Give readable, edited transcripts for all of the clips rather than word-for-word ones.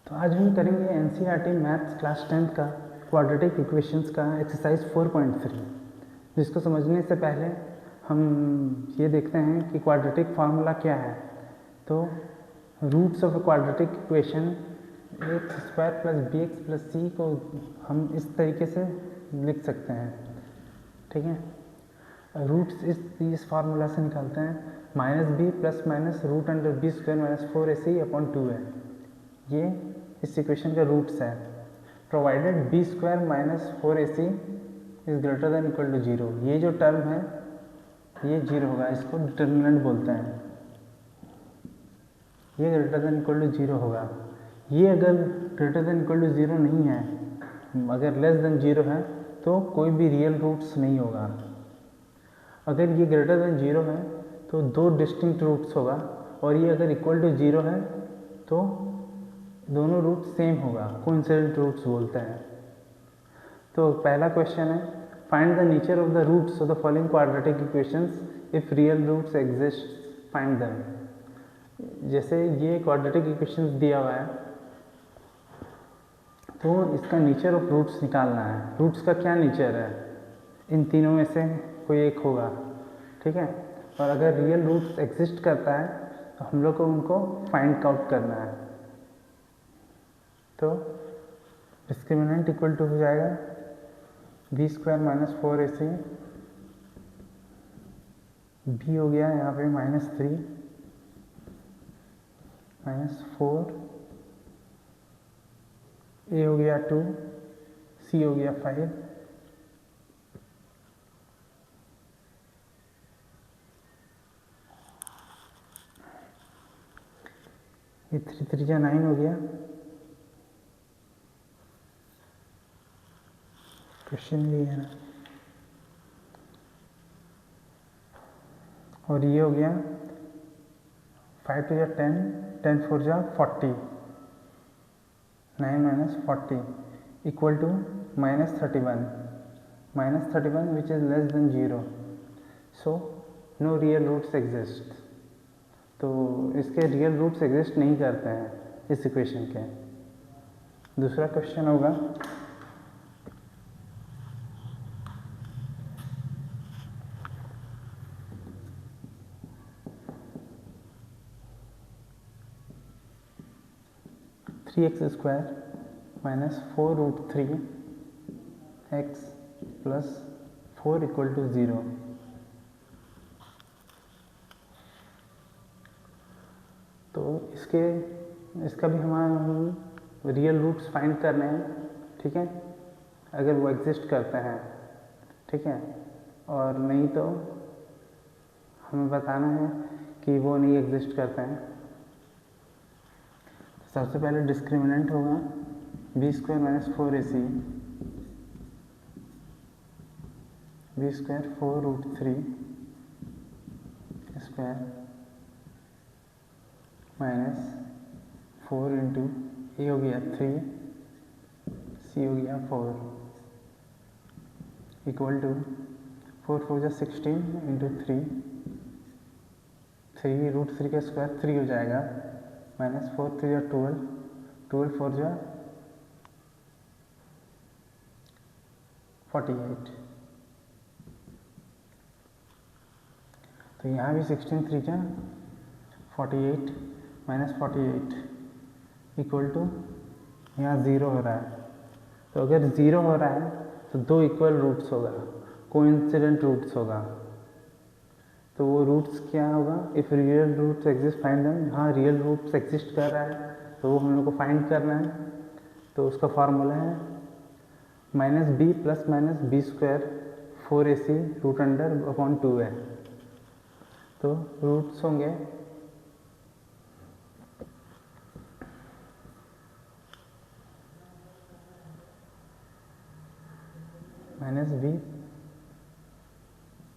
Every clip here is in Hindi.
तो आज हम करेंगे एनसीईआरटी मैथ्स क्लास 10th का क्वाड्रेटिक इक्वेशंस का एक्सरसाइज 4.3। जिसको समझने से पहले हम ये देखते हैं कि क्वाड्रेटिक फार्मूला क्या है। तो roots of a quadratic equation x square plus b x plus c को हम इस तरीके से लिख सकते हैं, ठीक है। रूट्स इस फार्मूला से निकालते हैं minus B plus minus root under B square minus 4ac upon 2 है। ये इस इक्वेशन का रूट्स है। Provided B square minus 4ac is greater than equal to 0। ये जो टर्म है ये 0 होगा, इसको डिटर्मिनेंट बोलते हैं। ये ग्रेटर देन इक्वल टू 0 होगा। ये अगर ग्रेटर देन इक्वल टू 0 नहीं है, अगर लेस देन 0 है तो कोई भी रियल रूट्स नहीं होगा। अगर ये ग्रेटर देन 0 है तो दो डिस्टिंक्ट रूट्स होगा, और ये अगर इक्वल टू 0 है तो दोनों रूट सेम होगा, कोइंसिडेंट रूट्स बोलते हैं। तो पहला क्वेश्चन है find the nature of the roots of the following quadratic equations if real roots exist find them. जैसे ये क्वाड्रेटिक इक्वेशंस दिया हुआ है तो इसका नेचर ऑफ रूट्स निकालना है। रूट्स का क्या नेचर है, इन तीनों में से कोई एक होगा, ठीक है। और अगर रियल रूट्स एग्जिस्ट करता है तो हम लोग को उनको फाइंड आउट करना है। तो डिस्क्रिमिनेंट इक्वल टू हो जाएगा B square minus 4ac, B हो गया यहाँ पे -3 -4, ए हो गया 2, सी हो गया 5, ये 3 3 9 हो गया। क्वेश्चन भी है ना। और ये हो गया 5 2 10, 10 4 40, 9 minus 40 equal to -31, -31 which is less than 0, so no real roots exist। तो इसके रियल रूट्स एग्जिस्ट नहीं करते हैं इस इक्वेशन के। दूसरा क्वेश्चन होगा three X square minus 4 root 3 X plus 4 equal to 0। तो इसका भी हमारा रियल रूट्स फाइंड करने हैं, ठीक है, अगर वो एग्जिस्ट करते हैं, ठीक है। और नहीं तो हमें बताना है कि वो नहीं एग्जिस्ट करते हैं। सबसे पहले डिस्क्रिमिनेंट होगा b square minus 4ac, b square 4 root 3 square minus 4 into a हो गया 3, सी हो गया 4 इक्वल टू 4 4 16 इंटू 3 रूट 3 का स्क्वायर 3 हो जाएगा, माइनस 4 3 12, 12 4 48। तो यहाँ भी 16 3 48 माइनस 48 इक्वल टू यहाँ 0 हो रहा है। तो अगर 0 हो रहा है तो दो इक्वल रूट्स होगा, कोइंसिडेंट रूट्स होगा। तो वो रूट्स क्या होगा, if real roots exist find them. हाँ, रियल रूट्स एग्जिस्ट कर रहा है तो वो हम लोग को फाइंड करना है। तो उसका फार्मूला है minus B plus minus B square 4ac root under upon 2 है। तो रूट्स होंगे minus B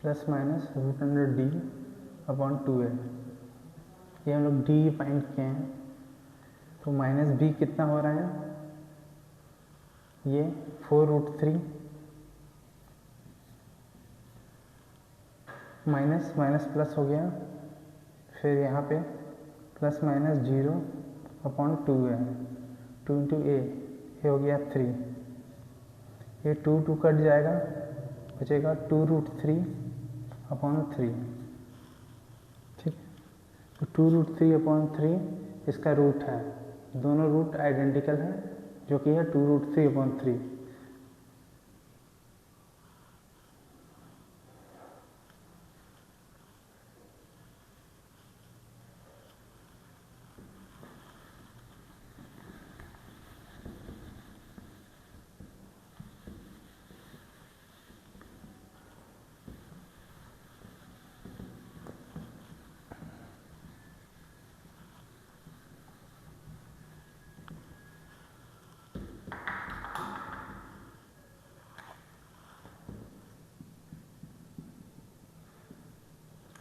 plus minus root under D upon 2 है। ये हम लोग डी फाइंड किए हैं। तो माइनस बी कितना हो रहा है, ये 4 रूट 3 माइनस माइनस प्लस हो गया, फिर यहाँ पे प्लस माइनस 0 अपॉन 2 है। 2 इंटू ए हो गया 3, ये 2 कट जाएगा, बचेगा 2√3/3। ठीक है, तो 2√3/3 इसका रूट है, दोनों रूट आइडेंटिकल है जो कि है 2√3/3।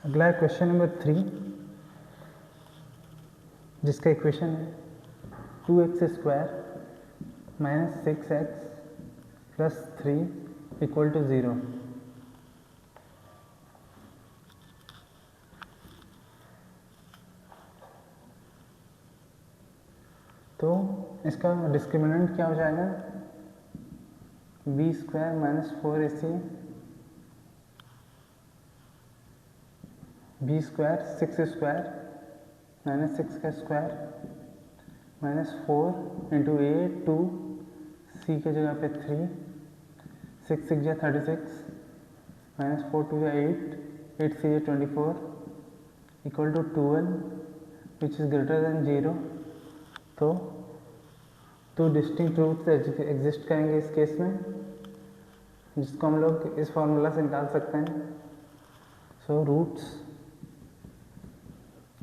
अगला है क्वेश्चन नंबर 3, जिसका इक्वेशन है 2x² - 6x + 3 = 0। तो इसका डिस्क्रिमिनेंट क्या हो जाएगा, b² - 4ac, b² 6² - 6 का स्क्वायर -4 इंटू a 2, c के जगह पे 3, 6 6 जा 36, -4 2 जा 8, 8 3 जा 24 = 12 विच इज़ ग्रेटर देन 0। तो 2 डिस्टिंक्ट रूट्स एग्जिस्ट करेंगे इस केस में, जिसको हम लोग इस फॉर्मूला से निकाल सकते हैं। So roots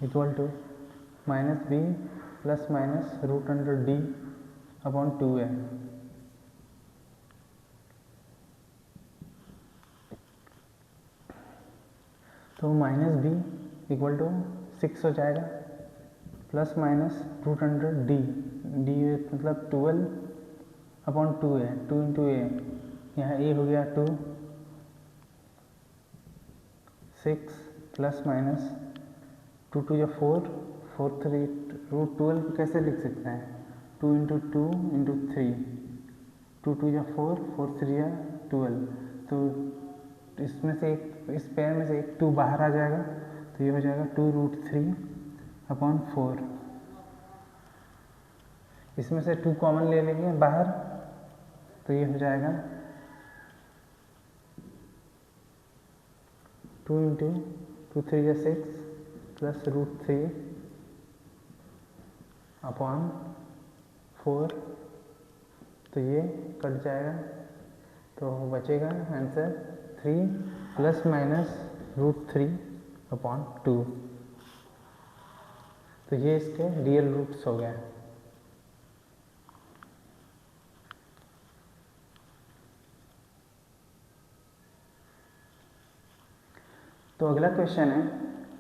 equal to -b ± √d/2a। तो -b = 6 हो जाएगा, ± √d, d मतलब 12/2a, 2 इंटू a, यहाँ a हो गया 2, 6 ± 2 2 या 4, 4 3 √12 को कैसे लिख सकते हैं, 2 इंटू 2 इंटू 3, 2 2 या 4, 4 3 या 12। तो इसमें से एक, इस पेयर में से एक 2 बाहर आ जाएगा, तो ये हो जाएगा 2√3/4। इसमें से 2 कॉमन ले लेंगे बाहर, तो ये हो जाएगा 2 इंटू 2 3 या 6 + √3/4, तो ये कट जाएगा, तो बचेगा आंसर 3 ± √3/2। तो ये इसके रियल रूट्स हो गए। तो अगला क्वेश्चन है,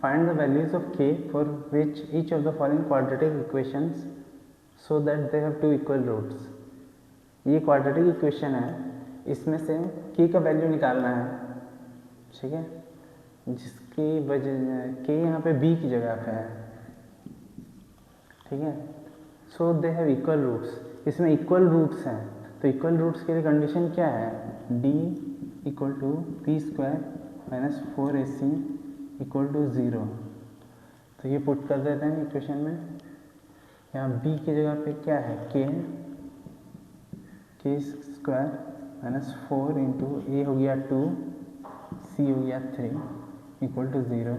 find the values of k for which each of the following quadratic equations so that they have 2 equal roots. ये क्वाड्रेटिक इक्वेशन है, इसमें से k का वैल्यू निकालना है, ठीक है, जिसकी वजह k यहाँ पे b की जगह पे है, ठीक है। सो दे हैव इक्वल रूट्स, इसमें इक्वल रूट्स हैं, तो इक्वल रूट्स के लिए कंडीशन क्या है, d = b² - 4ac = 0। तो ये पुट कर देते हैं इक्वेशन में। यहाँ b की जगह पे क्या है, k k² - 4 इंटू a हो गया 2, c हो गया 3 = 0।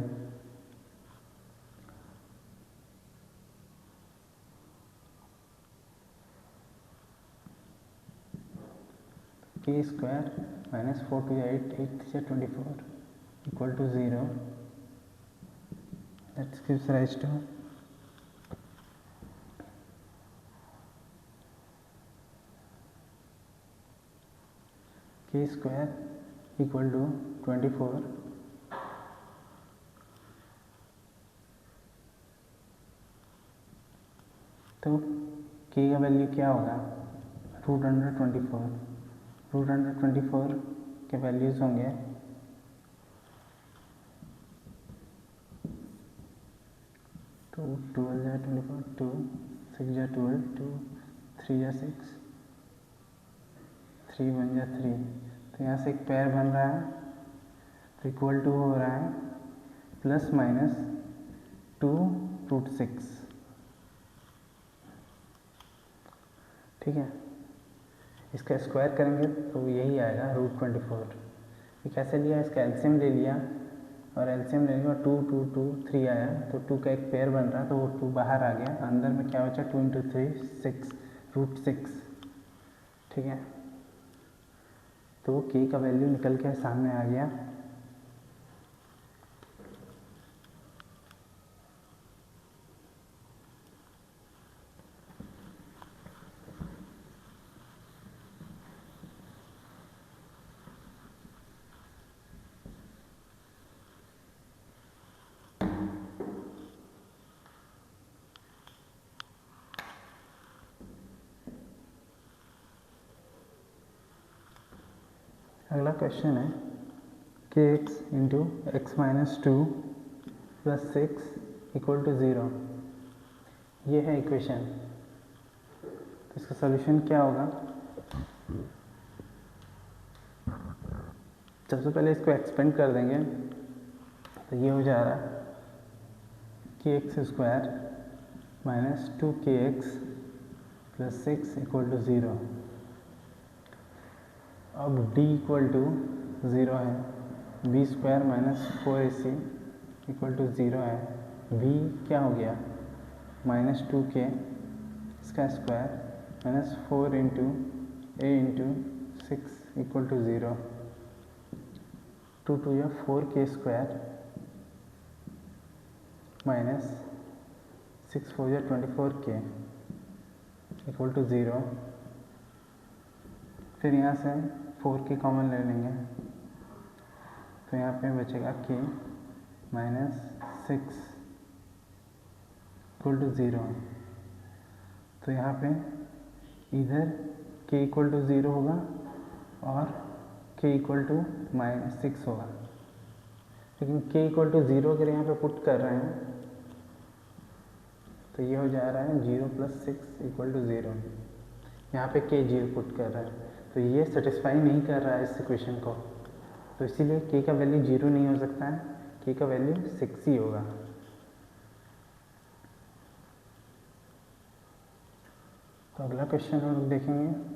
k² - 4 2 8, 8 3 24 = 0। That gives rise to k² = 24, तो k का वैल्यू क्या होगा, √24, √24 के वैल्यूज़ होंगे 2 12 जा 24, 2 6 जा 12, 2 3 या 6, 3 1 जा 3, तो यहाँ से एक पेयर बन रहा है, तो इक्वल टू हो रहा है प्लस माइनस 2√6। ठीक है, इसका स्क्वायर करेंगे तो यही आएगा √24। ये कैसे लिया, इसका एलसीएम ले लिया, और एलसीएम लेने के बाद 2 2 2 3 आया, तो 2 का एक पेयर बन रहा है, तो वो 2 बाहर आ गया, अंदर में क्या बचा 2 × 3 6 √6। ठीक है, तो k का वैल्यू निकल के सामने आ गया अगला क्वेश्चन है kx into X minus 2 plus 6 equal to 0। ये है इक्वेशन, तो इसका सॉल्यूशन क्या होगा। सबसे पहले इसको एक्सपेंड कर देंगे, तो ये हो जा रहा है kx square minus 2kx plus 6 equal to 0। अब d इक्वल टू 0 है, b square minus 4ac equal to 0 है, v क्या हो गया माइनस 2k इसका square minus 4 into a into 6 equal to 0। 2 2 या 4k स्क्वायर माइनस 6 4 या 24k इक्वल टू 0। फिर यहाँ से 4k कॉमन ले लेंगे, तो यहाँ पे बचेगा k माइनस 6 इक्वल टू 0। तो यहाँ पे इधर k इक्वल टू 0 होगा और k इक्वल टू माइनस 6 होगा, लेकिन k इक्वल टू 0 अगर यहाँ पे पुट कर रहे हैं तो ये हो जा रहा है 0 प्लस 6 इक्वल टू 0। यहाँ पे k 0 पुट कर रहा है, तो ये सेटिस्फाई नहीं कर रहा है इस इक्वेशन को, तो इसीलिए k का वैल्यू 0 नहीं हो सकता है, k का वैल्यू 6 ही होगा। तो अगला क्वेश्चन हम लोग देखेंगे।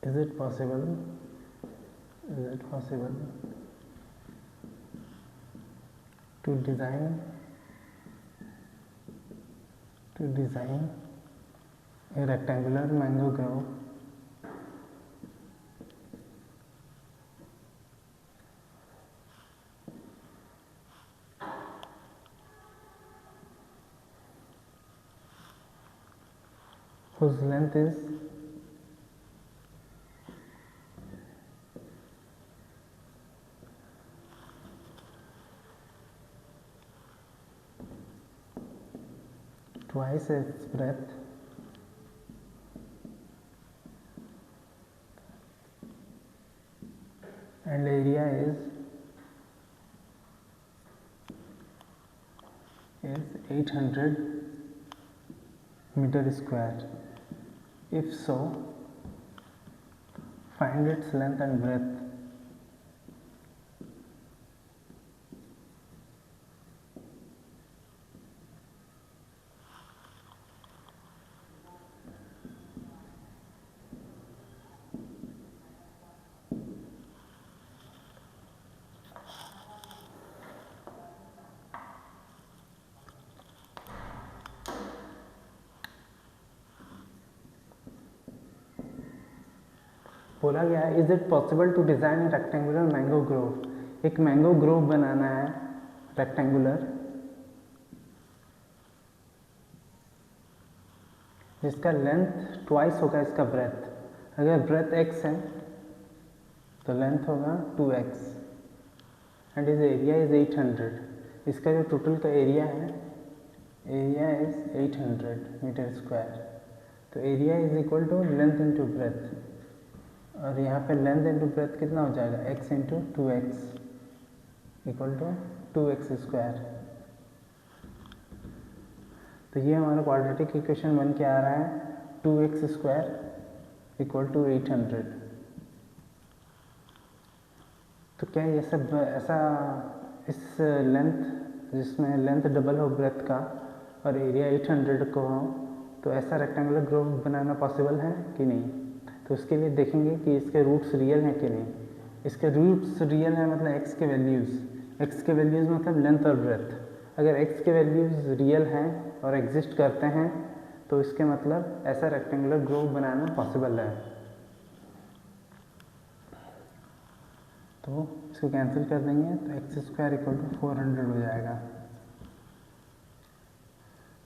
Is it possible to design a rectangular mango grove whose length is twice its breadth and area is 800 meter square. If so, find its length and breadth. बोला गया है is it possible to design a rectangular mango grove, एक मैंगो ग्रोव बनाना है रेक्टेंगुलर जिसका लेंथ ट्वाइस होगा इसका ब्रेथ, अगर ब्रेथ x है तो लेंथ होगा 2x and is area is 800। इसका जो टोटल का एरिया है, एरिया इज 800 मीटर स्क्वायर। तो area is equal to length into breadth, और यहाँ पे लेंथ इंटू ब्रेथ कितना हो जाएगा, x into 2x equal to 2x square. तो ये हमारा क्वाड्रेटिक इक्वेशन बन के आ रहा है 2x स्क्वायर इक्वल टू 800। तो क्या ये सब ऐसा इस लेंथ जिसमें लेंथ डबल हो ब्रेथ का और एरिया 800 को हो, तो ऐसा रेक्टेंगुलर ग्रुप बनाना पॉसिबल है कि नहीं। तो उसके लिए देखेंगे कि इसके रूट्स रियल हैं कि नहीं। इसके रूट्स रियल है मतलब x के वैल्यूज़ मतलब लेंथ और ब्रेथ। अगर x के वैल्यूज़ रियल हैं और एग्जिस्ट करते हैं तो इसके मतलब ऐसा रेक्टेंगुलर ग्रुप बनाना पॉसिबल है। तो इसको कैंसिल कर देंगे तो एक्स स्क्वायर इक्वल टू 400 हो जाएगा।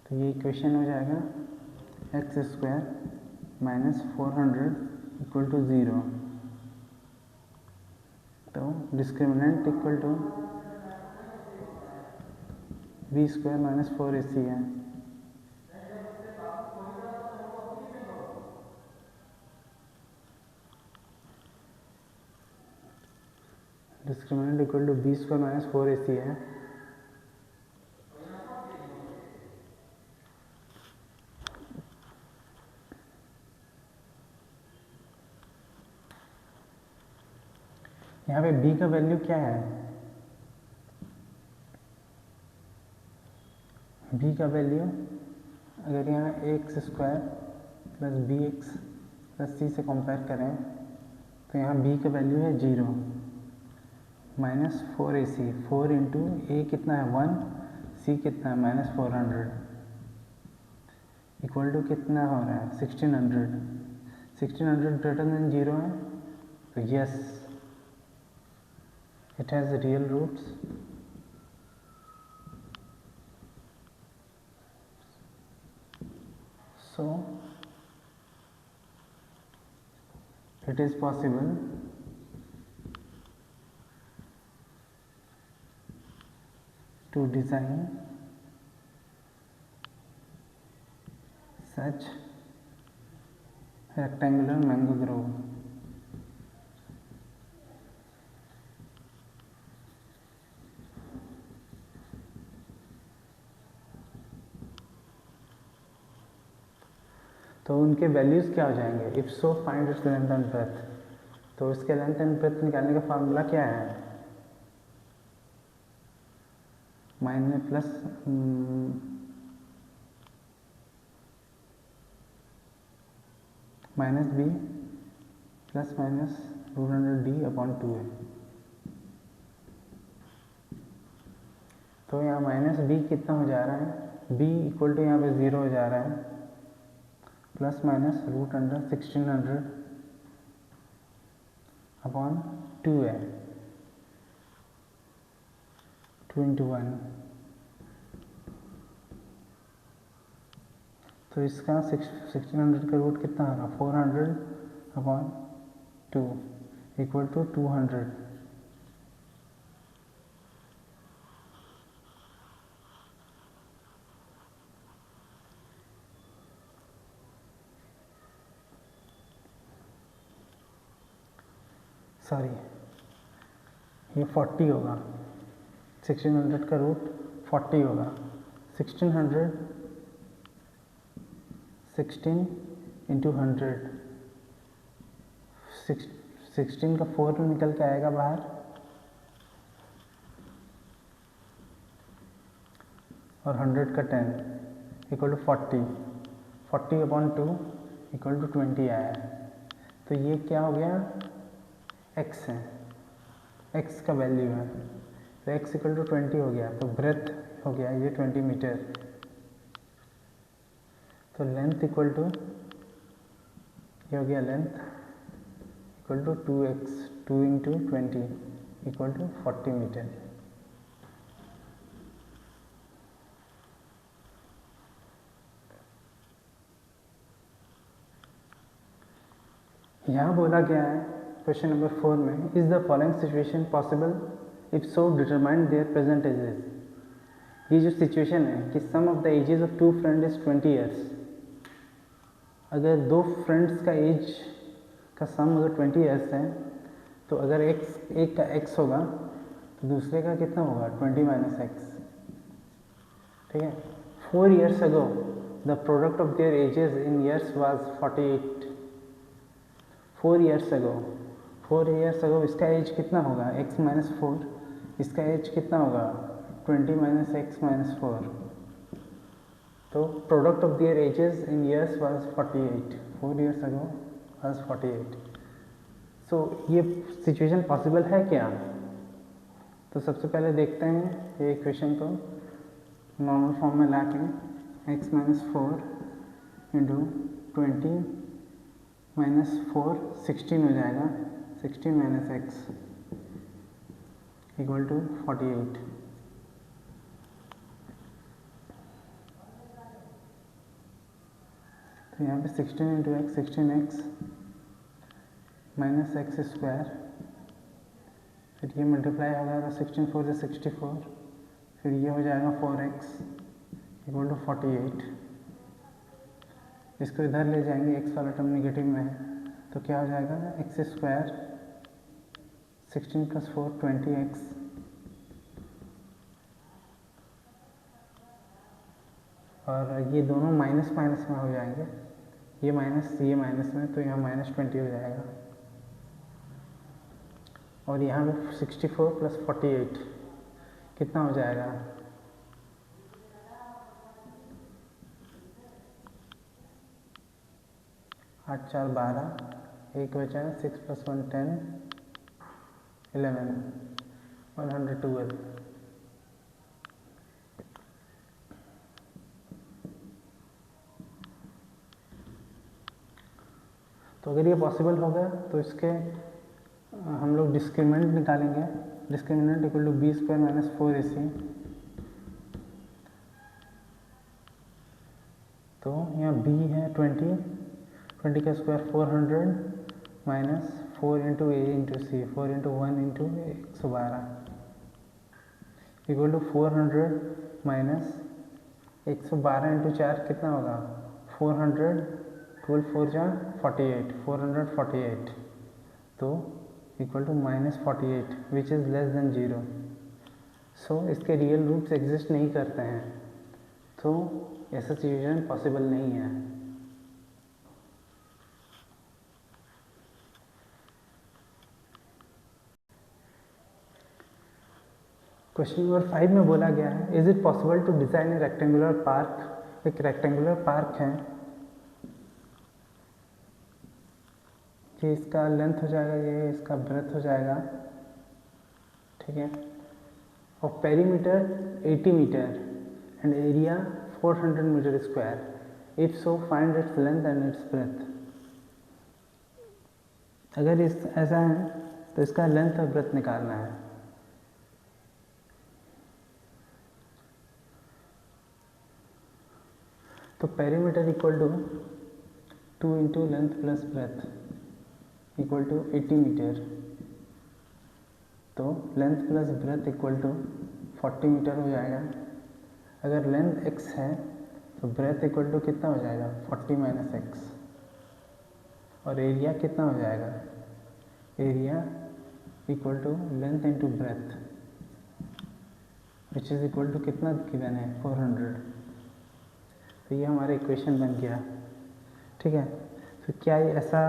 तो ये इक्वेशन हो जाएगा X square minus 400 equal to 0। तो discriminant equal to B square minus 4ac है। Discriminant equal to B square minus 4ac है। यहाँ पे b का वैल्यू क्या है, b का वैल्यू अगर यहाँ x square plus b x plus c से कंपेयर करें तो यहाँ b का वैल्यू है 0 माइनस 4ac। 4 इंटू ए कितना है 1, c कितना है माइनस 400 इक्वल टू कितना हो रहा है 1600। 1600 ग्रेटर देन 0 है तो yes it has real roots। So it is possible to design such rectangular mango grove। तो उनके वैल्यूज़ क्या हो जाएंगे, if so find its length and breadth. तो इसके लेंथ एंड ब्रेथ निकालने का फार्मूला क्या है, minus plus minus B plus minus √d/2 है। तो यहाँ माइनस बी कितना हो जा रहा है, b इक्वल टू यहाँ पे 0 हो जा रहा है प्लस माइनस √1600/2 है, 2 इंटू 1। तो इसका 1600 का रूट कितना होगा 400/2 इक्वल टू 200। सॉरी ये 40 होगा, 1600 का रूट 40 होगा। 1600 16 इंटू 100, 16 का 4 निकल के आएगा बाहर और 100 का 10 इक्वल टू 40/2 इक्वल टू 20 आया। तो ये क्या हो गया, x है, x का वैल्यू है तो x इक्वल टू 20 हो गया। तो ब्रेथ हो गया ये 20 मीटर। तो लेंथ इक्वल टू ये हो गया length equal to 2x 2 into 20 equal to 40 metre. यहाँ बोला गया है क्वेश्चन नंबर 4 में, is the following situation possible, if so determine their present ages. ये जो सिचुएशन है कि sum of the ages of two friend is 20 years, अगर दो फ्रेंड्स का एज का सम अगर 20 ईयर्स है, तो अगर एक का x होगा तो दूसरे का कितना होगा 20 माइनस एक्स। ठीक है। 4 years ago the product of their edges in years was 48। 4 years ago इसका एज कितना होगा x माइनस 4, इसका एज कितना होगा 20 माइनस एक्स माइनस 4। तो product of their edges in years was 48, 4 years ago was 48। सो ये सिचुएशन पॉसिबल है क्या? तो सबसे पहले देखते हैं ये इक्वेशन को नॉर्मल फॉर्म में ला के, एक्स माइनस 4 इंटू 20 माइनस 4 16 हो जाएगा, 16 माइनस एक्स इक्वल टू 48। तो यहाँ पे 16 into x 16x minus x square, फिर ये मल्टीप्लाई हो जाएगा 16 4 से 64, फिर ये हो जाएगा 4x इक्वल टू 48। इसको इधर ले जाएंगे, x वाला टर्म नेगेटिव में है, तो क्या हो जाएगा एक्स स्क्वायर 16 प्लस 4 20x और ये दोनों माइनस माइनस में हो जाएंगे, ये माइनस में, तो यहाँ माइनस 20 हो जाएगा। और यहाँ पे 64 प्लस 48 कितना हो जाएगा 8 4 12, एक बचा 6 प्लस 1 10 11 112। तो अगर ये पॉसिबल हो गया तो इसके हम लोग डिस्क्रिमिनेंट निकालेंगे, discriminant equal to B square minus 4ac। तो यहाँ b है 20 का square 400 minus 4 into a into c, 4 into 1 into 112 equal to 400 minus 112 into 4 कितना होगा 400, 12 4 जा 48, 448, तो equal to minus 48 which is less than 0। So इसके रियल रूट्स एग्जिस्ट नहीं करते हैं, तो ऐसा सिचुएशन पॉसिबल नहीं है। क्वेश्चन नंबर 5 में बोला गया है, is it possible to design a rectangular park. एक रेक्टेंगुलर पार्क है कि इसका लेंथ हो जाएगा, ये इसका ब्रेथ हो जाएगा, ठीक है, और perimeter 80 metre and area 400 metre square. If so find its length and its breadth. अगर इस ऐसा है तो इसका लेंथ और ब्रेथ निकालना है। तो perimeter equal to 2 into length plus breadth equal to 80 metre. तो length plus breadth equal to 40 metre हो जाएगा। अगर लेंथ x है तो ब्रेथ इक्वल टू कितना हो जाएगा 40 माइनस एक्स, और एरिया कितना हो जाएगा, area equal to length into breadth which is equal to कितना गिवन है 400। तो ये हमारा इक्वेशन बन गया, ठीक है। तो क्या ये ऐसा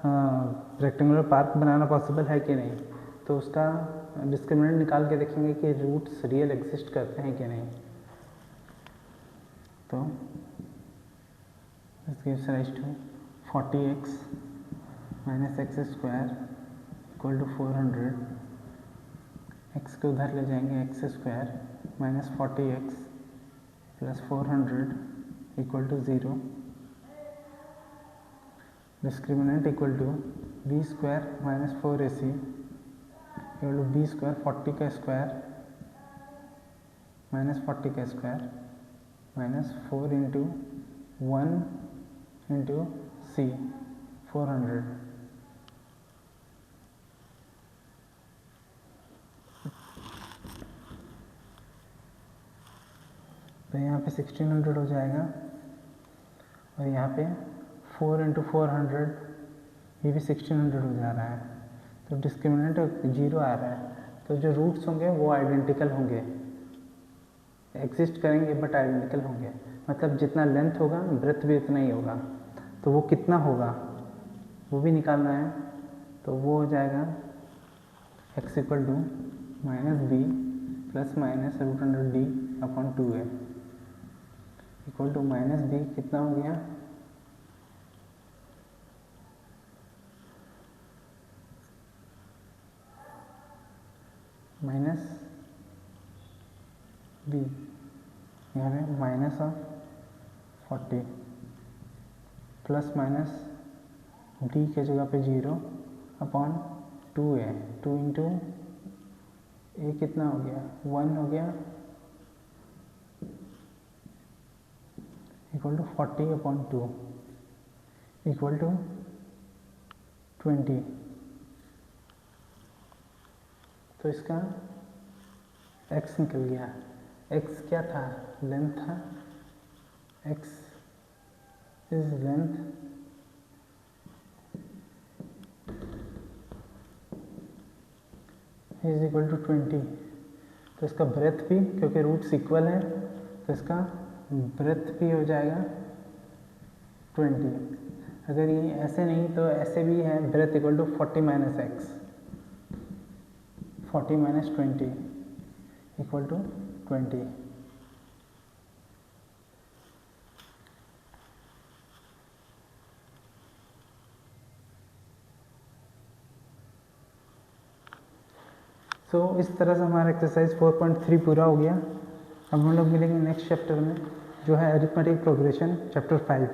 रेक्टेंगुलर पार्क बनाना पॉसिबल है कि नहीं, तो उसका डिस्क्रिमिनेंट निकाल के देखेंगे कि रूट्स रियल एग्जिस्ट करते हैं कि नहीं। तो this gives rise to 40x minus x square equal to 400, x को उधर ले जाएंगे x square minus 40x plus 400 equal to 0। Discriminant equal to B square minus 4ac equal to B square 40 का स्क्वायर माइनस 40 का square minus 4 into 1 into c 400 तो यहाँ पे 1600 हो जाएगा और यहाँ पे 4 × 400 ये भी 1600 हो जा रहा है। तो डिस्क्रिमिनेंट 0 आ रहा है, तो जो रूट्स होंगे वो आइडेंटिकल होंगे, एग्जिस्ट करेंगे बट आइडेंटिकल होंगे। मतलब जितना लेंथ होगा ब्रेथ भी उतना ही होगा। तो वो कितना होगा वो भी निकालना है। तो वो हो जाएगा x = -b + -√d/2a equal to -b कितना हो गया, -b यहाँ पे -40 ± d के जगह पे 0/2a 2 × a कितना हो गया 1 हो गया इक्वल टू 40/2 इक्वल टू 20। तो इसका x निकल गया। x क्या था, लेंथ था, x is length is equal to 20। तो इसका ब्रेथ भी, क्योंकि रूट्स इक्वल है तो इसका ब्रेथ भी हो जाएगा 20। अगर ये ऐसे नहीं तो ऐसे भी है, breadth equal to 40 - x 40 - 20 equal to 20। तो इस तरह से हमारा एक्सरसाइज 4.3 पूरा हो गया। अब हम लोग मिलेंगे नेक्स्ट चैप्टर में, जो है अरिथमेटिक प्रोग्रेशन, चैप्टर 5।